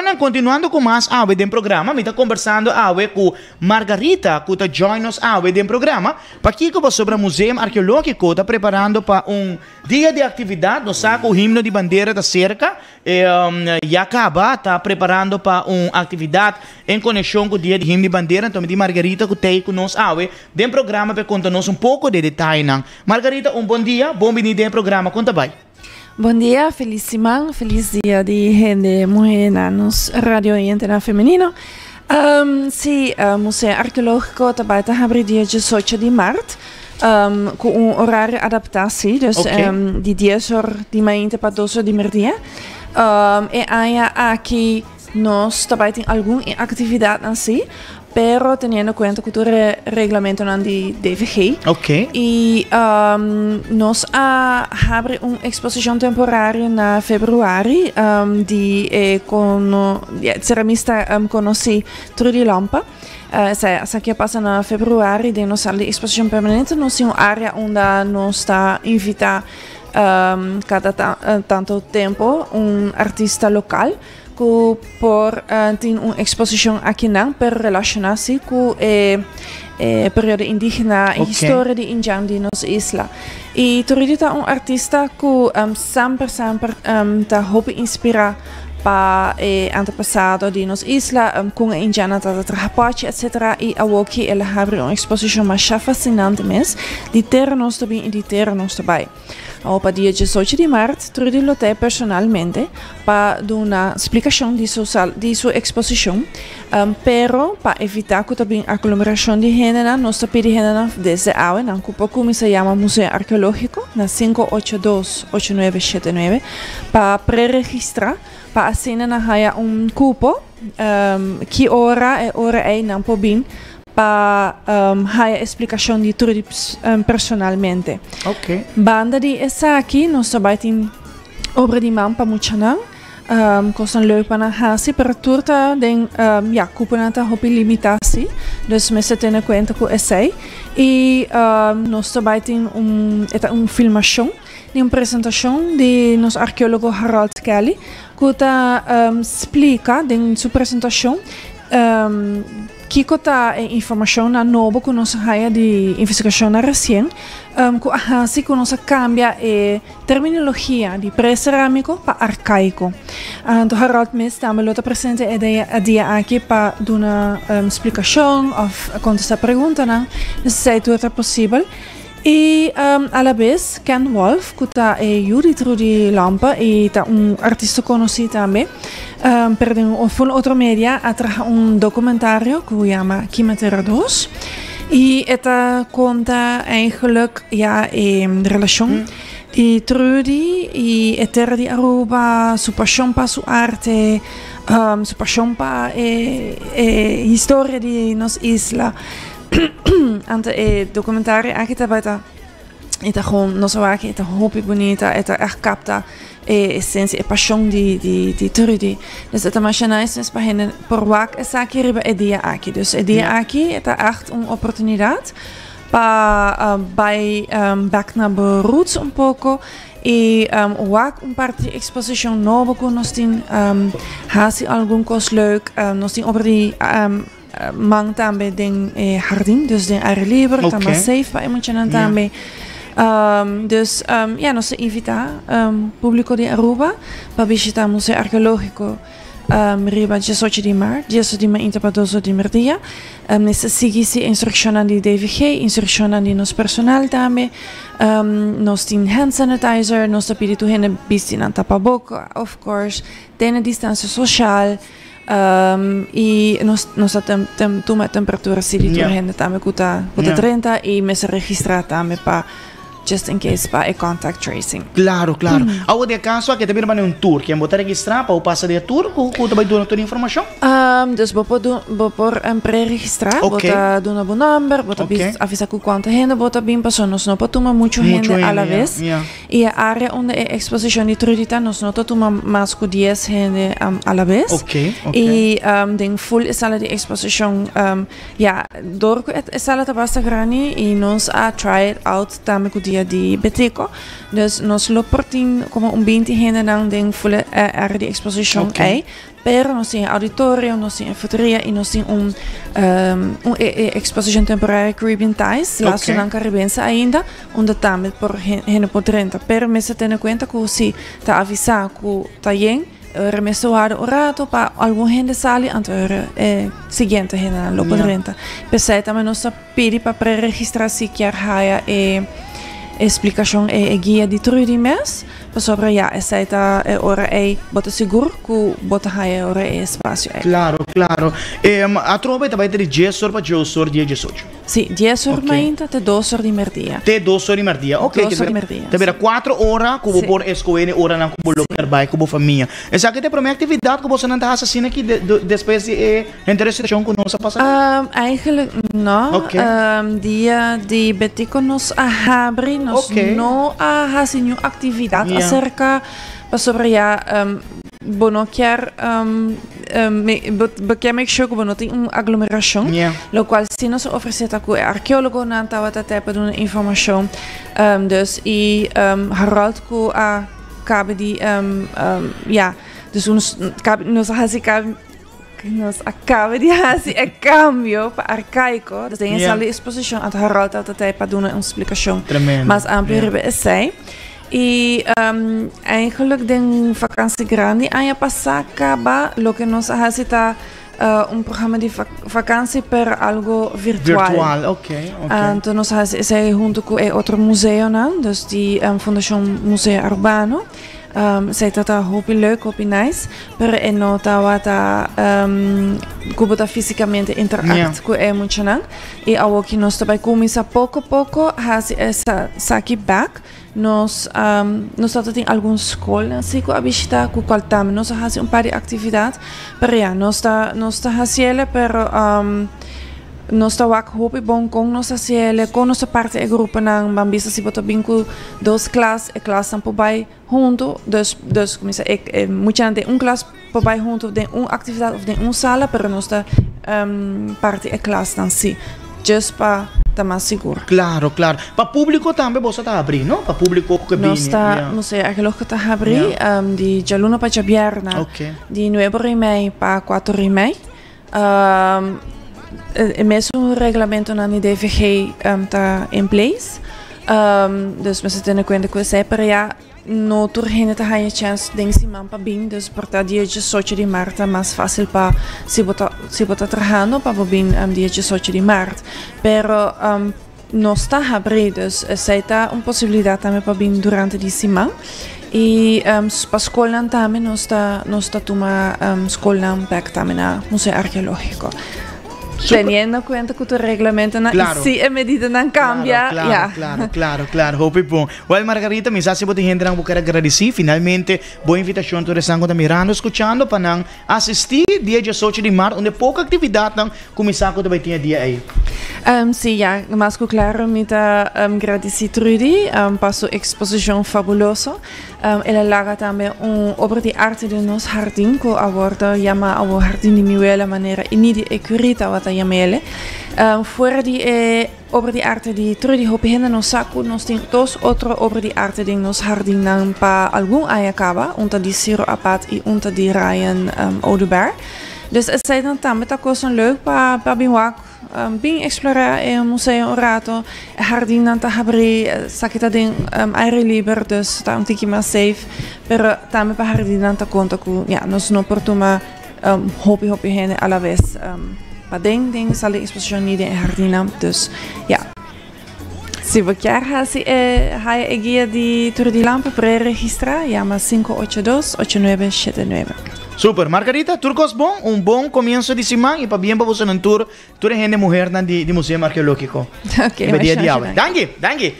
Então, continuando com mais ave do programa, me está conversando ave com Margarita, que está join nos ave do programa, para que sobre o Museu Arqueológico está preparando para dia de atividade, no saco o himno de bandeira da cerca, e acaba está preparando para atividade em conexão com o dia de himno de bandeira. Então, me Margarita que está com nós ave do programa para contar-nos pouco de detalhe. Margarita, bom dia, bem-vindo ao programa, conta bem. Bom dia, feliz semana, feliz dia de gente mulher nos Radio e Antena Feminino. Sim, o Museu Arqueológico vai abrir dia 18 de março, com horário adaptação, dus de 10 horas de manhã para 12 horas de meio-dia. E aí aqui nós também temos alguma atividade assim, pero teniendo cuenta que o regulamento de DVG. Ok. E nós abrimos uma exposição temporária na februário de ceramista conheci Trudy Lampa. Essa aqui passa na februário de nossa exposição permanente. Nós temos uma área onde nós está invitar cada tanto tempo artista local que por tem uma exposição aqui não para relacionar-se com período indígena e história de Indian de nossa isla. E Trudy é artista que sempre está hope inspirar para antepassado de nossa isla, com a indiana da Trahapache, etc. E aqui ela abre uma exposição mais fascinante mesmo, de terra nós também e de terra nós também. Para dia 18 de março, Trudy lote personalmente para dar uma explicação de sua exposição, pero para evitar que também a aglomeração de gente, nós pedimos desde agora, na que se chama Museu Arqueológico, na 582-8979, para pré-registrar, para assim haver cupo, que hora é não pobin, para a explicação de Trudy personalmente. Ok. Banda de essa aqui, nós também temos obra de mão para muita não, costam lopen na hasi, para turta den cuponata hopi limitatie, dus mensen tenen conta com essa e nós também temos filmação de uma apresentação de nosso arqueólogo Harold Kelly, que explica em sua apresentação que a informação na nova que nós temos de investigação recente, assim que nós cambia a terminologia de pré-cerâmico para arcaico. Então, Harold mesmo também está presente a dia aqui para dar uma explicação ou contestar perguntas, se é possível. E a la vez, Ken Wolf, que é Trudy Lampa e é artista conhecido também, por outra mídia, atrás documentário que se chama Kimetera 2. E esta conta eigenlijk de relação de Trudy e a terra de Aruba, sua paixão para sua arte, sua paixão para a história de nossa isla. Ante documentário aqui também está com nossa aqui está muito bonita, está capta a essência, a paixão de Trudy. Dus het is nice para hen por wak essa aqui riba a dia aqui. Dus a dia aqui está echt uma oportunidade para back na roots pouco e wak parte de exposição nova que nós temos hasi algum coisa leuk, nós temos over die mang também den jardim, dus den air libre, também safe para emocionar também. Dus nós invitamos público de Aruba para visitar o Museu Arqueológico riba 18 de março, 10 de manhã para 12 de meio-dia. Nessa seguinte instrução de DVG, instrução de nosso personal também. Nós temos hand sanitizer, nós pedimos que a gente não tapaboca, of course, tem a distância social. E nós temos a temperatura se de gente também com 30 e me se registrar também para just in case para contact tracing. Claro. Agora de caso aqui também vai um tour, que vou registrar para o passar de tour, que também dá toda a informação. Dus vou por pré-registrar, vou dar um bom número, vou avisar com quanta gente, vou bem passar, nós não podemos muita gente à la vez. E a área onde a exposição de Trudy está, nós não tomamos mais que 10 gente à la vez. E den full sala de exposição, door a sala está bastante grande e nós a try it out também com 10 dia de Betico. Dus nos lo portin como 20 gente nang ding fule er die exposition pero nos in auditorium, nos in infanteria e nos in exposition temporária Caribbean Ties, lá sunan caribense ainda, onde também por gente por 30. Pero me se tendo conta que se tá avisar que tá yen remesoado orato para algum gente sali anterior seguinte gente na lopo 30. Pensei também nos pedi para pré-registrar se quer haia explicação e guia de Trudy mes, sobre essa ora bota seguro que bota haia ora espaço. Claro. A tromba vai ter 10 horas para 10 horas dia 18. Sim, 10 horas ainda até 2 horas de merdia. Até 2 horas de merdia. Ok, também 4 horas que vou por escolher hora na que vou locar vai com a família. Essa aqui é a primeira atividade que você não está assassina aqui depois de interessação que nós passamos? Eigenlijk não. Dia de Betico nos abre, nos não há nenhuma atividade acerca sobre bono quer make sure que bono tem aglomeração, lo qual se nos oferece a que arqueólogo não tá até para dar informação, dus Harold que cabe de dus nos acaba de fazer cambio para arcaico, dus tem essa exposição a Harold até para dar uma explicação mais ampla sobre e eigenlijk de vakantie grande aan je passa acaba lo que nos hace está programa de vakantie per algo virtual. Então nos hace esse junto com outro museu, não? Dus die Fundação Museu Urbano. Zij dat hoop leuk, hoop nice, pero nota wat kubota fisicamente interact com emocional e ao que nós também começa pouco a pouco hace essa saki back nós tem algumas escolas assim que a visitar com qual também nós faz par de atividades pero nós tá fazendo pero nós está hoop bom com nossa ciele com nossa parte e grupo nang bambisa se bota binco duas classes e classe são por junto dus começa muita gente classe por junto de atividade ou de sala pero nós está parte e classe dan si just para estar mais seguro. Claro. Para público também você está abrindo, não? Para público que vem. Nós aquilo que está abrindo de Jaluna para Jabierna, de 9h30 para 4h30. Mesmo o regulamento na DVG está em place. Dus we zitten in conta com isso para no turhine te há chance de ensinar para bem, dus para dia 18 de março é mais fácil para se botar trabalhando para bem dia 18 de março. Pero nós está abrindo, dus essa uma possibilidade também para bem durante a semana. E para a escola também nós está tomando escola back também na museu arqueológico. Teniendo en cuenta que tu reglamento si a medida não cambia. Claro. Hope bom. Well, Margarita, me sabe que gente não quer agradecer. Finalmente, boa invitação a todos que estão mirando, escutando, para assistir dia 18 de março, onde pouca atividade começar com também tinha dia aí. Sim, mas claro, me tá agradecer Trudy, para sua exposição fabulosa. Ela larga também obra de arte de nosso jardim, que agora chama o jardim de Miuela maneira e niet de ecurita wat chamele. Fora de obra de arte de Trudy Hopi no saco, nós temos duas outras obras de arte de nosso jardim para algum ayacaba, unter de Ciro Apat e unter de Ryan Odeberg. Dus het zijn dan também tá coisa leuk para binwak, bem explorar o museu Orato, jardim não tá abrir, sakita den aire libre, dus tá tiki mais safe, pero também para jardim não tá conta com, nós não portuma hopi gente à la vez, para den sale exposição niet in jardim, dus se você quer há guia de Trudy Lampe para registrar, chama 582-8979. Super, Margarita, turcos bom, bom começo de semana e para bem para você no tour, gente mulher de museu arqueológico. Ok, Danke.